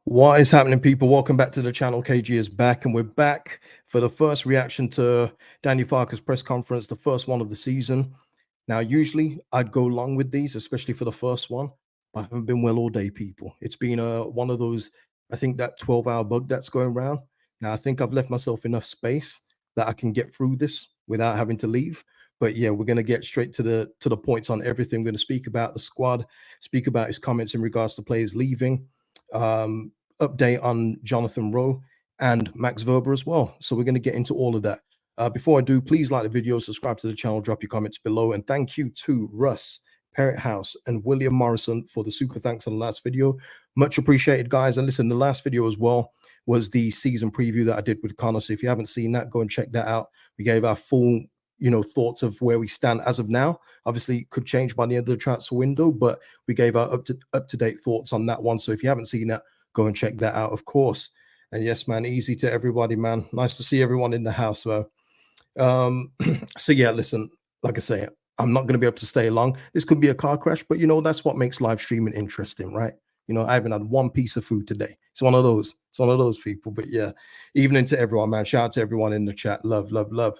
What is happening, people? Welcome back to the channel. KG is back, and we're back for the first reaction to Daniel Farke's press conference, the first one of the season. Now, usually I'd go along with these, especially for the first one, but I haven't been well all day, people. It's been one of those, I think that 12-hour bug that's going around. Now, I think I've left myself enough space that I can get through this without having to leave. But yeah, we're going to get straight to the points on everything. We're going to speak about the squad, speak about his comments in regards to players leaving, update on Jonathan Rowe and Max Wöber as well. So we're going to get into all of that. Before I do, please like the video, subscribe to the channel, drop your comments below. And thank you to Russ, Parrot House, and William Morrison for the super thanks on the last video. Much appreciated, guys. And listen, the last video as well was the season preview that I did with Connor. So if you haven't seen that, go and check that out. We gave our full thoughts of where we stand as of now. Obviously it could change by the end of the transfer window, but we gave our up-to-date thoughts on that one. So if you haven't seen that, go and check that out, of course. And yes, man, easy to everybody, man. Nice to see everyone in the house, though. So yeah, listen, like I say, I'm not going to be able to stay long. This could be a car crash, but that's what makes live streaming interesting, right? I haven't had one piece of food today. It's one of those. It's one of those people. But yeah, evening to everyone, man. Shout out to everyone in the chat. Love, love, love.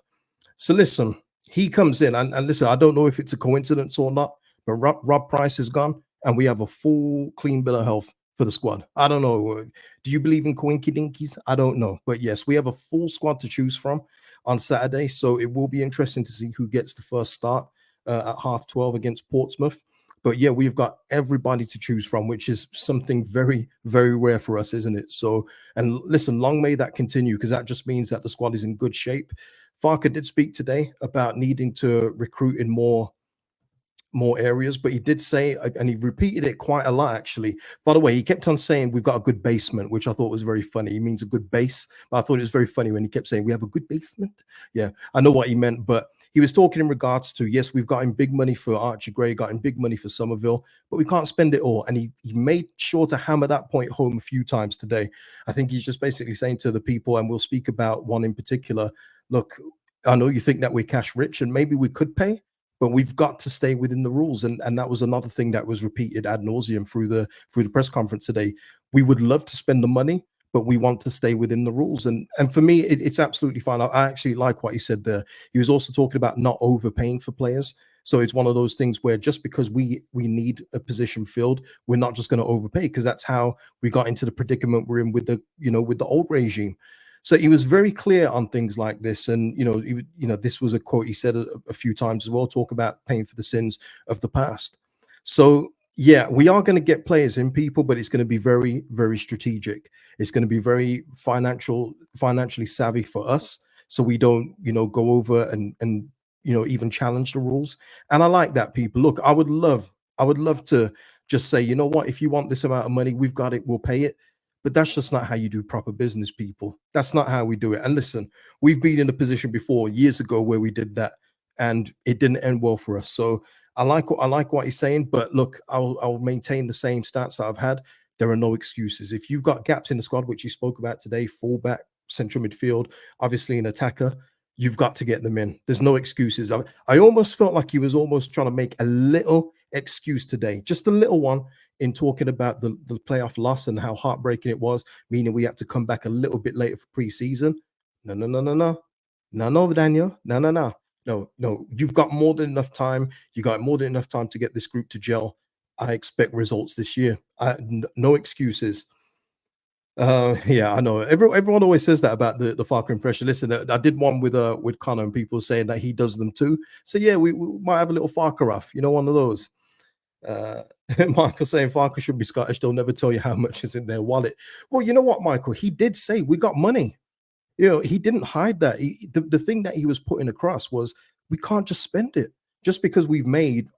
So listen, he comes in, and listen, I don't know if it's a coincidence or not, but Rob Price is gone, and we have a full clean bill of health for the squad. I don't know. Do you believe in coinky dinkies? I don't know. But yes, we have a full squad to choose from on Saturday. So it will be interesting to see who gets the first start at 12:30 against Portsmouth. But yeah, we've got everybody to choose from, which is something very, very rare for us, isn't it? So, and listen, long may that continue, because that just means that the squad is in good shape. Farke did speak today about needing to recruit in more areas, but he did say, and he repeated it quite a lot, actually. By the way, he kept on saying we've got a good basement, which I thought was very funny. He means a good base, but I thought it was very funny when he kept saying we have a good basement. Yeah, I know what he meant, but he was talking in regards to, yes, we've got him big money for Archie Gray, got him big money for Somerville, but we can't spend it all. And he made sure to hammer that point home a few times today. I think he's just basically saying to the people, and we'll speak about one in particular, look, I know you think that we're cash rich and maybe we could pay, but we've got to stay within the rules. And that was another thing that was repeated ad nauseum through the press conference today. We would love to spend the money, but we want to stay within the rules. And for me, it's absolutely fine. I actually like what he said there. He was also talking about not overpaying for players. So it's one of those things where just because we need a position filled, we're not just going to overpay, because that's how we got into the predicament we're in with the with the old regime. So he was very clear on things like this, and this was a quote he said a few times as well, talk about paying for the sins of the past. So yeah, we are going to get players in, people, but it's going to be very, very strategic. It's going to be very financially savvy for us, so we don't go over and even challenge the rules. And I like that, people. Look, I would love to just say, you know what, if you want this amount of money, we've got it, we'll pay it. But that's just not how you do proper business, people. That's not how we do it. And listen, we've been in a position before years ago where we did that, and it didn't end well for us. So I like what he's saying, but look, I'll maintain the same stance that I've had. There are no excuses. If you've got gaps in the squad, which you spoke about today, fullback, central midfield, obviously an attacker, you've got to get them in. There's no excuses. I almost felt like he was almost trying to make a little excuse today, just a little one, in talking about the playoff loss and how heartbreaking it was, meaning we had to come back a little bit later for preseason. No, no, no, no, no. No, no, Daniel. No, no, no. No, no. You've got more than enough time. You got more than enough time to get this group to gel. I expect results this year. No excuses. Yeah, I know. Everyone always says that about the Farke impression. Listen, I did one with Connor, and people saying that he does them too. So yeah, we might have a little Farke off, one of those. Michael saying Farke should be Scottish. They'll never tell you how much is in their wallet. Well, you know what, Michael? He did say we got money. He didn't hide that. The thing that he was putting across was we can't just spend it. Just because we've made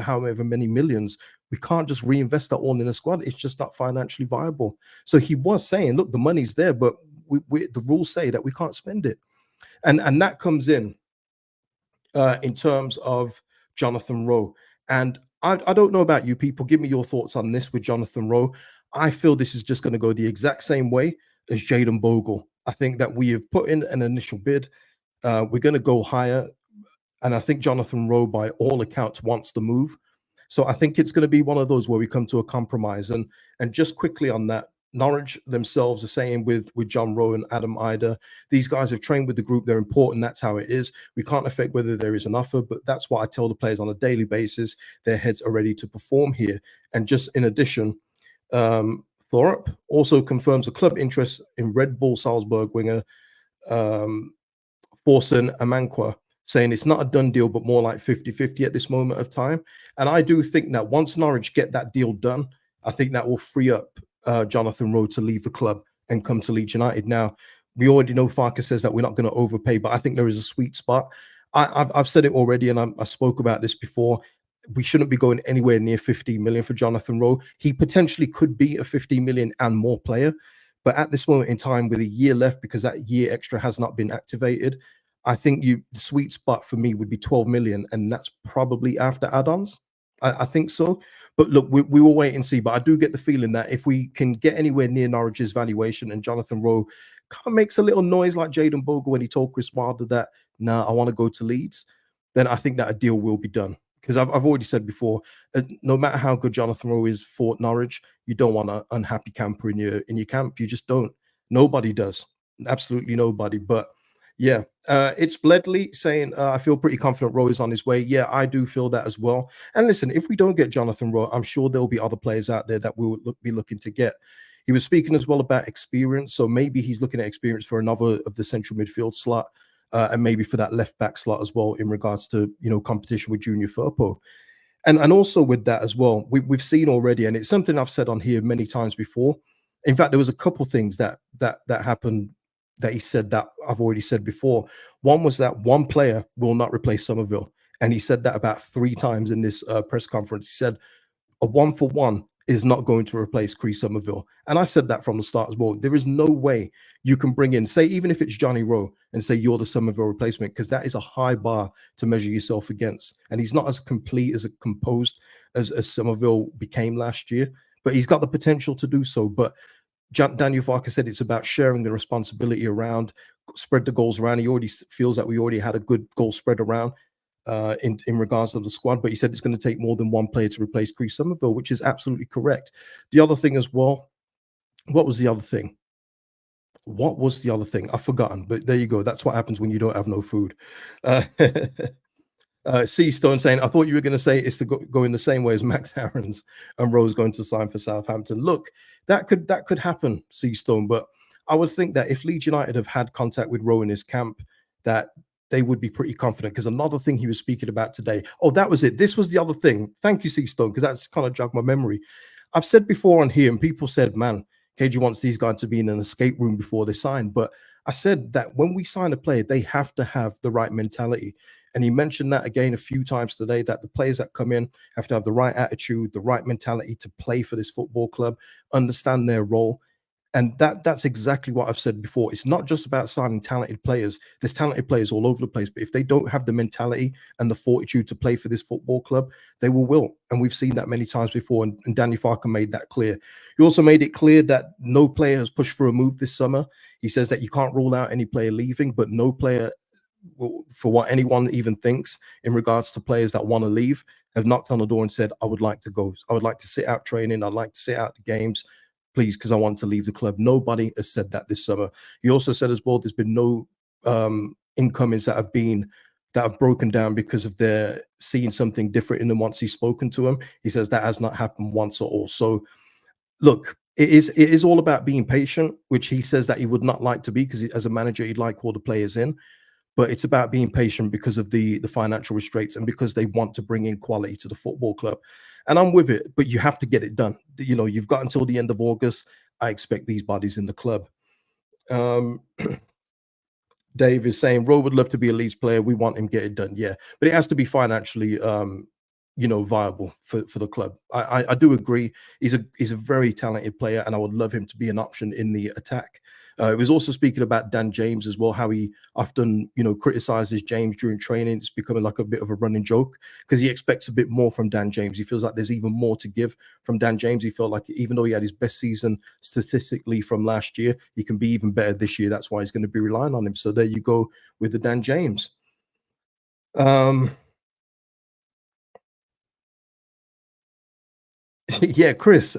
however many millions, we can't just reinvest that all in a squad. It's just not financially viable. So he was saying, look, the money's there, but the rules say that we can't spend it. And that comes in terms of Jonathan Rowe. And I don't know about you people. Give me your thoughts on this with Jonathan Rowe. I feel this is just going to go the exact same way as Jayden Bogle. I think that we have put in an initial bid. We're going to go higher. And I think Jonathan Rowe, by all accounts, wants to move. So I think it's going to be one of those where we come to a compromise. And just quickly on that, Norwich themselves are saying with John Rowe and Adam Ida, these guys have trained with the group. They're important. That's how it is. We can't affect whether there is an offer, but that's what I tell the players on a daily basis. Their heads are ready to perform here. And just in addition, Thorpe also confirms a club interest in Red Bull Salzburg winger um, Forson Amankwa, saying it's not a done deal, but more like 50-50 at this moment of time. And I do think that once Norwich get that deal done, I think that will free up Jonathan Rowe to leave the club and come to Leeds United. Now, we already know Farke says that we're not going to overpay, but I think there is a sweet spot. I've said it already, and I spoke about this before. We shouldn't be going anywhere near 15 million for Jonathan Rowe. He potentially could be a 15 million and more player, but at this moment in time, with a year left, because that year extra has not been activated, I think the sweet spot for me would be 12 million, and that's probably after add-ons. I think so. But look, we will wait and see. But I do get the feeling that if we can get anywhere near Norwich's valuation and Jonathan Rowe kind of makes a little noise like Jaden Bogle when he told Chris Wilder that, nah, I want to go to Leeds, then I think that a deal will be done. Because I've already said before, no matter how good Jonathan Rowe is for Norwich, you don't want an unhappy camper in your camp. You just don't. Nobody does. Absolutely nobody. But yeah, it's Bledley saying, I feel pretty confident Rowe is on his way. Yeah, I do feel that as well. And listen, if we don't get Jonathan Rowe, I'm sure there'll be other players out there that we'll be looking to get. He was speaking as well about experience. So maybe he's looking at experience for another of the central midfield slot. And maybe for that left back slot as well, in regards to competition with Junior Firpo, and also with that as well, we've seen already, and it's something I've said on here many times before. In fact, there was a couple things that happened that he said that I've already said before. One was that one player will not replace Somerville, and he said that about 3 times in this press conference. He said a 1-for-1 is not going to replace Chris Somerville. And I said that from the start as well. There is no way you can bring in, say, even if it's Johnny Rowe, and say you're the Somerville replacement, because that is a high bar to measure yourself against. And he's not as complete, as composed as Somerville became last year, but he's got the potential to do so. But Daniel Farke said it's about sharing the responsibility around, spread the goals around. He already feels that we already had a good goal spread around in regards to the squad, but he said it's going to take more than one player to replace Chris Somerville, which is absolutely correct. The other thing as well, what was the other thing? What was the other thing? I've forgotten, but there you go. That's what happens when you don't have no food. Uh, C Stone saying, I thought you were going to say it's to go in the same way as Max Aaron's and Rose going to sign for Southampton. Look, that could happen, C Stone, but I would think that if Leeds United have had contact with Rowe in his camp, that they would be pretty confident. Because another thing he was speaking about today, oh, that was it. This was the other thing. Thank you, C Stone, because that's kind of jogged my memory. I've said before on here, and people said, man, KG wants these guys to be in an escape room before they sign. But I said that when we sign a player, they have to have the right mentality. And he mentioned that again a few times today, that the players that come in have to have the right attitude, the right mentality to play for this football club, understand their role. And that's exactly what I've said before. It's not just about signing talented players. There's talented players all over the place. But if they don't have the mentality and the fortitude to play for this football club, they will wilt. And we've seen that many times before. And Danny Farke made that clear. He also made it clear that no player has pushed for a move this summer. He says that you can't rule out any player leaving, but no player, for what anyone even thinks in regards to players that want to leave, have knocked on the door and said, I would like to go. I would like to sit out training. I'd like to sit out the games, please, because I want to leave the club. Nobody has said that this summer. He also said as well, there's been no incomings that have broken down because of their seeing something different in them once he's spoken to them. He says that has not happened once at all. So look, it is all about being patient, which he says that he would not like to be, because as a manager, he'd like all the players in. But it's about being patient because of the financial restraints and because they want to bring in quality to the football club. And I'm with it, but you have to get it done. You've got until the end of August. I expect these bodies in the club. Dave is saying, Rowe would love to be a Leeds player. We want him get it done. Yeah, but it has to be financially, viable for the club. I do agree. He's a very talented player, and I would love him to be an option in the attack. It was also speaking about Dan James as well, how he often, criticizes James during training. It's becoming like a bit of a running joke because he expects a bit more from Dan James. He feels like there's even more to give from Dan James. He felt like even though he had his best season statistically from last year, he can be even better this year. That's why he's going to be relying on him. So there you go with the Dan James. Yeah, Chris.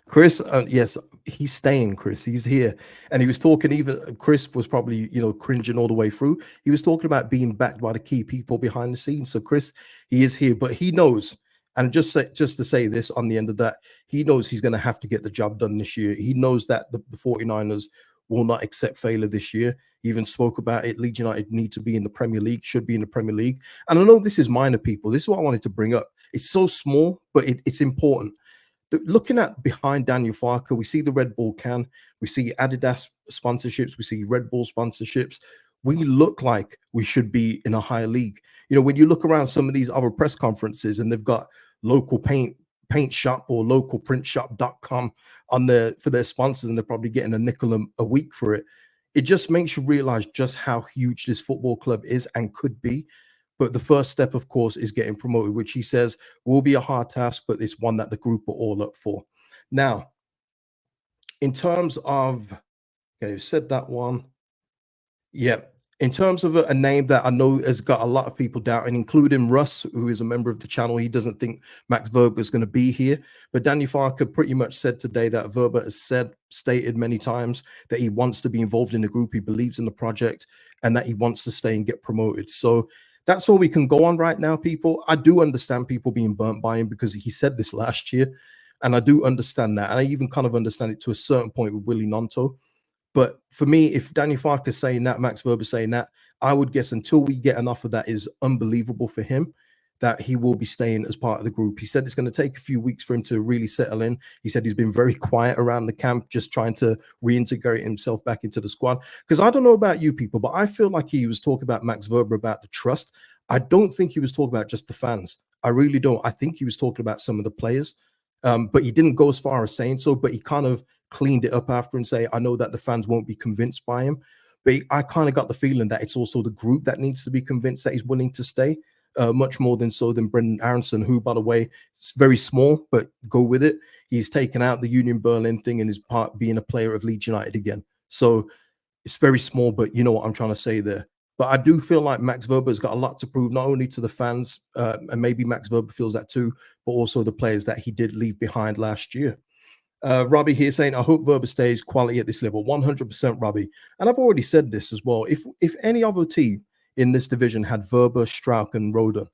Chris. Yes, he's staying, Chris. He's here. And he was talking, even Chris was probably, cringing all the way through. He was talking about being backed by the key people behind the scenes. So Chris, he is here, but he knows. And just to say this on the end of that, he knows he's going to have to get the job done this year. He knows that the 49ers will not accept failure this year. He even spoke about it. Leeds United need to be in the Premier League, should be in the Premier League. And I know this is minor, people. This is what I wanted to bring up. It's so small, but it's important. Looking at behind Daniel Farke, we see the Red Bull can, we see Adidas sponsorships, we see Red Bull sponsorships. We look like we should be in a higher league. When you look around some of these other press conferences and they've got local paint shop or localprintshop.com on for their sponsors, and they're probably getting a nickel a week for it. It just makes you realize just how huge this football club is and could be. But the first step, of course, is getting promoted, which he says will be a hard task, but it's one that the group are all up for. Now, in terms of, okay, you said that one. Yeah. In terms of a name that I know has got a lot of people doubting, including Russ, who is a member of the channel, he doesn't think Max Wöber is going to be here. But Daniel Farke pretty much said today that Wöber has stated many times that he wants to be involved in the group, he believes in the project, and that he wants to stay and get promoted. So that's all we can go on right now, people. I do understand people being burnt by him because he said this last year, and I do understand that. And I even kind of understand it to a certain point with Willie Nonto. But for me, if Daniel Farke is saying that, Max Wöber saying that, I would guess until we get an offer that is unbelievable for him, that he will be staying as part of the group. He said it's going to take a few weeks for him to really settle in. He said he's been very quiet around the camp, just trying to reintegrate himself back into the squad. Because I don't know about you people, but I feel like he was talking about Max Wöber about the trust. I don't think he was talking about just the fans. I really don't. I think he was talking about some of the players. But he didn't go as far as saying so, but he kind of cleaned it up after and say, I know that the fans won't be convinced by him. But I kind of got the feeling that it's also the group that needs to be convinced that he's willing to stay, much more than so than Brendan Aronson, who, by the way, is very small, but go with it. He's taken out the Union Berlin thing and is part being a player of Leeds United again. So it's very small, but you know what I'm trying to say there. But I do feel like Max Wöber has got a lot to prove, not only to the fans, and maybe Max Wöber feels that too, but also the players that he did leave behind last year. Robbie here saying, I hope Wöber stays quality at this level. 100% Robbie. And I've already said this as well. If any other team in this division had Wöber, Strauch, and Roden,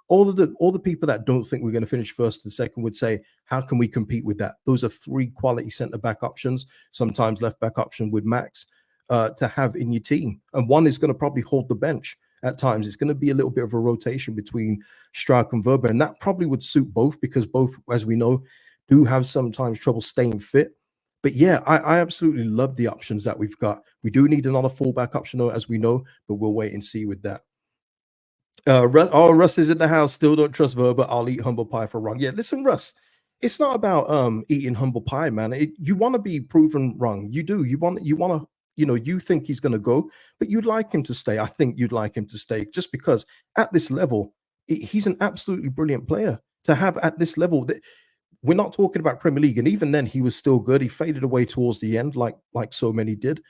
all the people that don't think we're going to finish first and second would say, how can we compete with that? Those are three quality centre-back options, sometimes left-back option with Max, to have in your team. And one is going to probably hold the bench at times. It's going to be a little bit of a rotation between Strauch and Wöber, and that probably would suit both, because both, as we know, do have sometimes trouble staying fit. But yeah, I absolutely love the options that we've got. We do need another fullback option, though, as we know, but we'll wait and see with that. Russ is in the house. Still don't trust Wöber. I'll eat humble pie for wrong. Yeah, listen, Russ, it's not about eating humble pie, man. You want to be proven wrong. You do. You want to, you think he's going to go, but you'd like him to stay. I think you'd like him to stay just because at this level, he's an absolutely brilliant player to have at this level. We're not talking about Premier League, and even then, he was still good. He faded away towards the end, like so many did.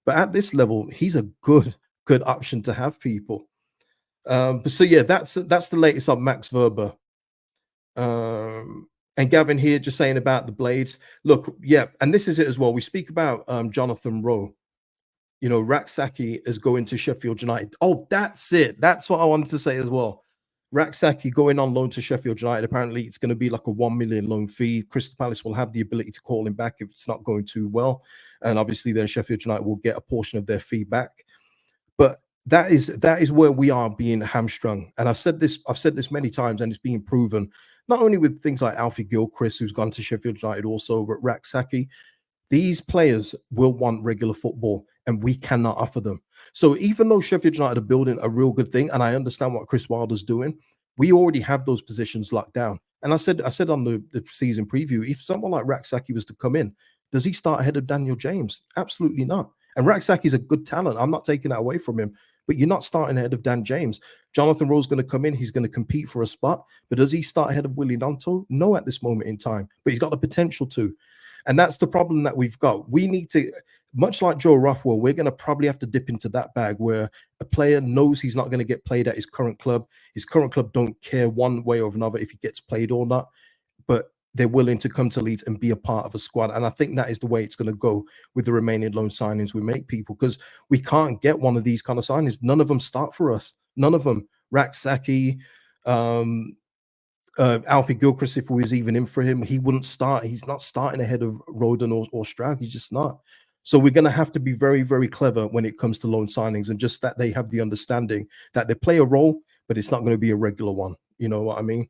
But at this level, he's a good option to have, people. But so yeah, that's the latest on Max Wöber. And Gavin here just saying about the blades. Look, yeah, and this is it as well. We speak about Jonathan Rowe. Raksaki is going to Sheffield United. Oh, that's it. That's what I wanted to say as well. Raksaki going on loan to Sheffield United. Apparently, it's going to be like a 1 million loan fee. Crystal Palace will have the ability to call him back if it's not going too well. And obviously, then Sheffield United will get a portion of their fee back. But that is where we are being hamstrung. And I've said this many times, and it's being proven, not only with things like Alfie Gilchrist, who's gone to Sheffield United also, but Raksaki. These players will want regular football, and we cannot offer them. So even though Sheffield United are building a real good thing, and I understand what Chris Wilder's doing, we already have those positions locked down. And I said on the season preview, if someone like Raksaki was to come in, does he start ahead of Daniel James? Absolutely not. And Raksaki is a good talent. I'm not taking that away from him, but you're not starting ahead of Dan James. Jonathan Rowe's going to come in. He's going to compete for a spot. But does he start ahead of Willie Nonto? No, at this moment in time. But he's got the potential to. And that's the problem that we've got. We need to, much like Joe Rothwell, we're going to probably have to dip into that bag where a player knows he's not going to get played at his current club. His current club don't care one way or another if he gets played or not. But they're willing to come to Leeds and be a part of a squad. And I think that is the way it's going to go with the remaining loan signings we make, people, because we can't get one of these kind of signings. None of them start for us. None of them. Raksaki, Alfie Gilchrist, if we was even in for him, he wouldn't start. He's not starting ahead of Roden or Stroud. He's just not. So we're going to have to be very, very clever when it comes to loan signings, and just that they have the understanding that they play a role, but it's not going to be a regular one. You know what I mean?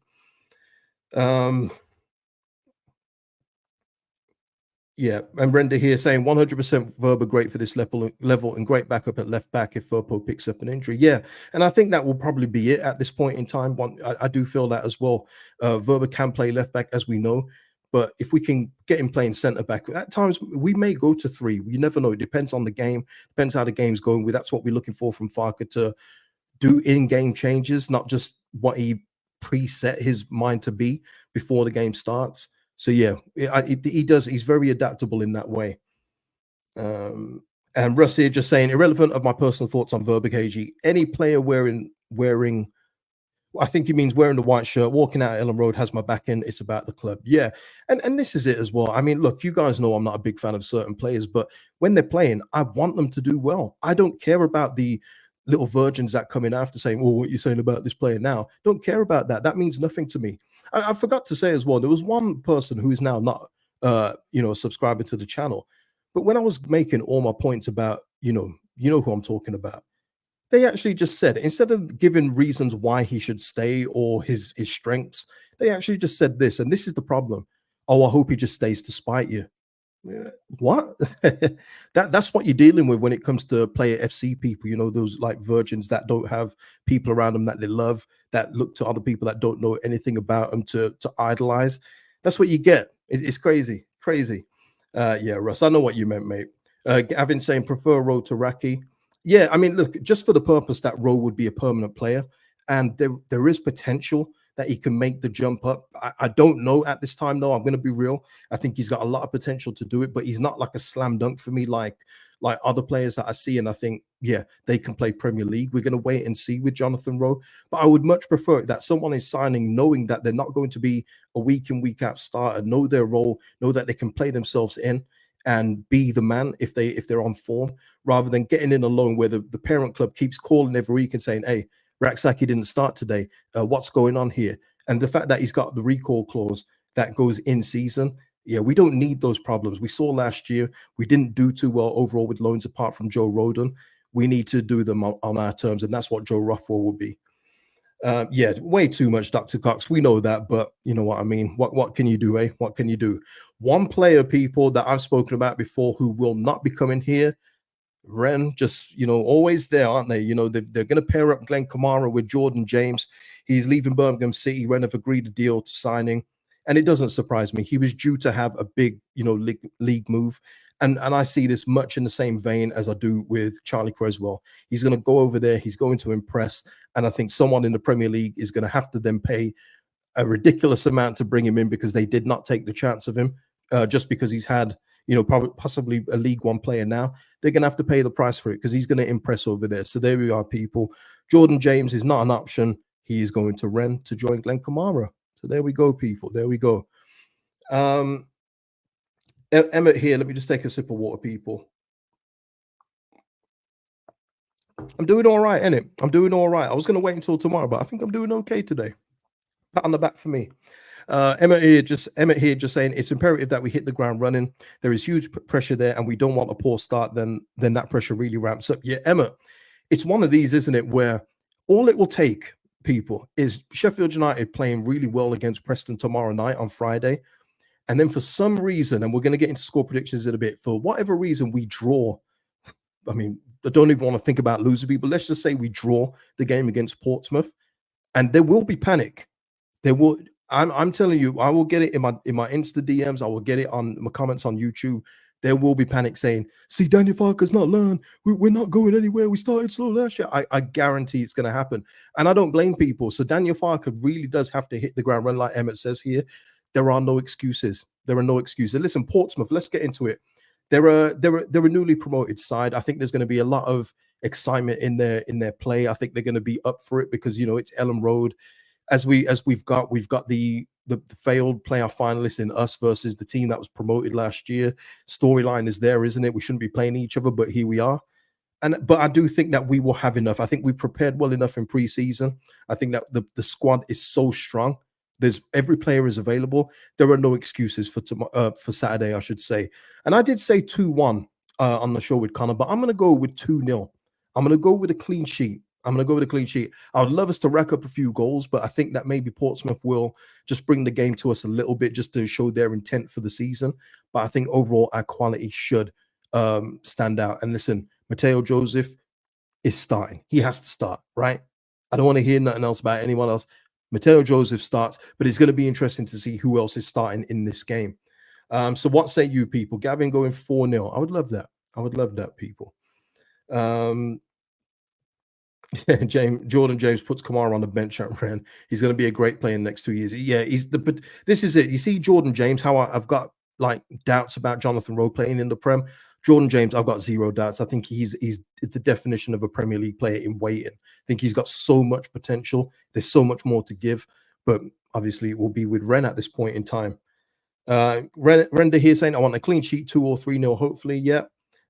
Yeah, and Render here saying 100% Wöber great for this level and great backup at left back if Firpo picks up an injury. Yeah, and I think that will probably be it at this point in time. I do feel that as well. Wöber can play left back, as we know, but if we can get him playing centre back, at times we may go to three. You never know. It depends on the game, depends how the game's going. That's what we're looking for from Farke, to do in-game changes, not just what he preset his mind to be before the game starts. So yeah, he does. He's very adaptable in that way. And Russ here just saying, irrelevant of my personal thoughts on Wöber KG. Any player wearing, I think he means wearing the white shirt, walking out Ellen Road, has my back in. It's about the club. Yeah. And this is it as well. I mean, look, you guys know I'm not a big fan of certain players, but when they're playing, I want them to do well. I don't care about the little virgins that come in after saying, "Oh, what are you saying about this player now?" Don't care about that. That means nothing to me. I forgot to say as well, there was one person who is now not, a subscriber to the channel, but when I was making all my points about, you know who I'm talking about, they actually just said, instead of giving reasons why he should stay or his strengths, they actually just said this, and this is the problem. Oh, I hope he just stays to spite you. Yeah. What? That's what you're dealing with when it comes to player FC people, those like virgins that don't have people around them that they love, that look to other people that don't know anything about them to idolize. That's what you get. It's crazy. Yeah, Russ, I know what you meant, mate. Gavin saying prefer Rowe to Raki. Yeah, I mean, look, just for the purpose that Rowe would be a permanent player, and there is potential that he can make the jump up. I don't know at this time, though. I'm going to be real. I think he's got a lot of potential to do it, but he's not like a slam dunk for me, like other players that I see. And I think, yeah, they can play Premier League. We're going to wait and see with Jonathan Rowe. But I would much prefer that someone is signing knowing that they're not going to be a week in, week out starter, know their role, know that they can play themselves in and be the man if they're on form, rather than getting in alone where the parent club keeps calling every week and saying, "Hey, Raksaki didn't start today. What's going on here?" And the fact that he's got the recall clause that goes in season, yeah, we don't need those problems. We saw last year we didn't do too well overall with loans apart from Joe Roden. We need to do them on our terms, and that's what Joe Rothwell will be. Yeah, way too much, Dr. Cox. We know that, but you know what I mean. What can you do, eh? What can you do? One player, people, that I've spoken about before who will not be coming here, Ren, just, always there, aren't they? They're going to pair up Glenn Kamara with Jordan James. He's leaving Birmingham City. Ren have agreed a deal to signing. And it doesn't surprise me. He was due to have a big, league move. And I see this much in the same vein as I do with Charlie Creswell. He's going to go over there. He's going to impress. And I think someone in the Premier League is going to have to then pay a ridiculous amount to bring him in, because they did not take the chance of him just because he's had, probably possibly a League One player now. They're going to have to pay the price for it because he's going to impress over there. So there we are, people. Jordan James is not an option. He is going to Ren to join Glenn Kamara. So there we go, people. There we go. Emmett here. Let me just take a sip of water, people. I'm doing all right, innit? I'm doing all right. I was going to wait until tomorrow, but I think I'm doing okay today. Pat on the back for me. Emmett here just saying it's imperative that we hit the ground running. There is huge pressure there, and we don't want a poor start. Then that pressure really ramps up. Yeah, Emmett, it's one of these, isn't it, where all it will take, people, is Sheffield United playing really well against Preston tomorrow night on Friday, and then for some reason, and we're going to get into score predictions in a bit, for whatever reason we draw. I mean, I don't even want to think about losing people. Let's just say we draw the game against Portsmouth, and there will be panic. There will. I'm telling you, I will get it in my Insta DMs. I will get it on my comments on YouTube. There will be panic saying, "See, Daniel Farke's not learned. We're not going anywhere. We started slow last year." I guarantee it's going to happen, and I don't blame people. So Daniel Farke really does have to hit the ground running, like Emmett says here. There are no excuses. There are no excuses. Listen, Portsmouth. Let's get into it. They're a newly promoted side. I think there's going to be a lot of excitement in their play. I think they're going to be up for it because it's Ellen Road. we've got the failed playoff finalists in us versus the team that was promoted last year. Storyline is there, isn't it? We shouldn't be playing each other, but here we are. But I do think that we will have enough. I think we've prepared well enough in preseason. I think that the squad is so strong. There's every player is available. There are no excuses for Saturday, I should say. And I did say 2-1 on the show with Connor, but I'm going to go with 2-0. I'm going to go with a clean sheet. I'm going to go with a clean sheet. I would love us to rack up a few goals, but I think that maybe Portsmouth will just bring the game to us a little bit just to show their intent for the season. But I think overall our quality should stand out. And listen, Mateo Joseph is starting. He has to start, right? I don't want to hear nothing else about anyone else. Mateo Joseph starts, but it's going to be interesting to see who else is starting in this game. So what say you people? Gavin going 4-0. I would love that. I would love that, people. Jordan James puts Kamara on the bench at Rennes. He's going to be a great player in the next 2 years. Yeah, but this is it. You see Jordan James, how I've got like doubts about Jonathan Rowe playing in the Prem. Jordan James, I've got zero doubts. I think he's the definition of a Premier League player in waiting. I think he's got so much potential. There's so much more to give, but obviously it will be with Rennes at this point in time. Render here saying I want a clean sheet, 2 or 3-0, hopefully. Yeah.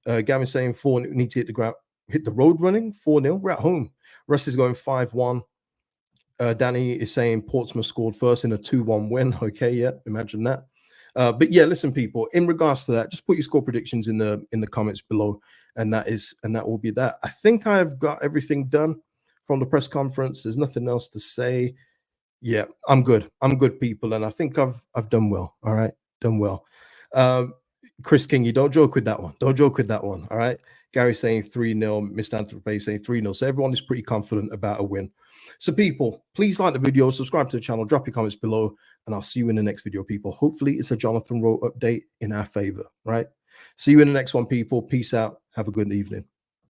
Gavin saying 4 need to hit the ground, hit the road running, 4-0. We're at home. Russ is going 5-1. Danny is saying Portsmouth scored first in a 2-1 win. Okay, yeah, imagine that. But yeah, listen, people, in regards to that, just put your score predictions in the comments below, and that will be that. I think I've got everything done from the press conference. There's nothing else to say. Yeah, I'm good. I'm good, people, and I think I've done well. All right, done well. Chris King, you don't joke with that one. Don't joke with that one. All right. Gary saying 3-0, Mr. Anthropay saying 3-0. So everyone is pretty confident about a win. So people, please like the video, subscribe to the channel, drop your comments below, and I'll see you in the next video, people. Hopefully it's a Jonathan Rowe update in our favor, right? See you in the next one, people. Peace out. Have a good evening.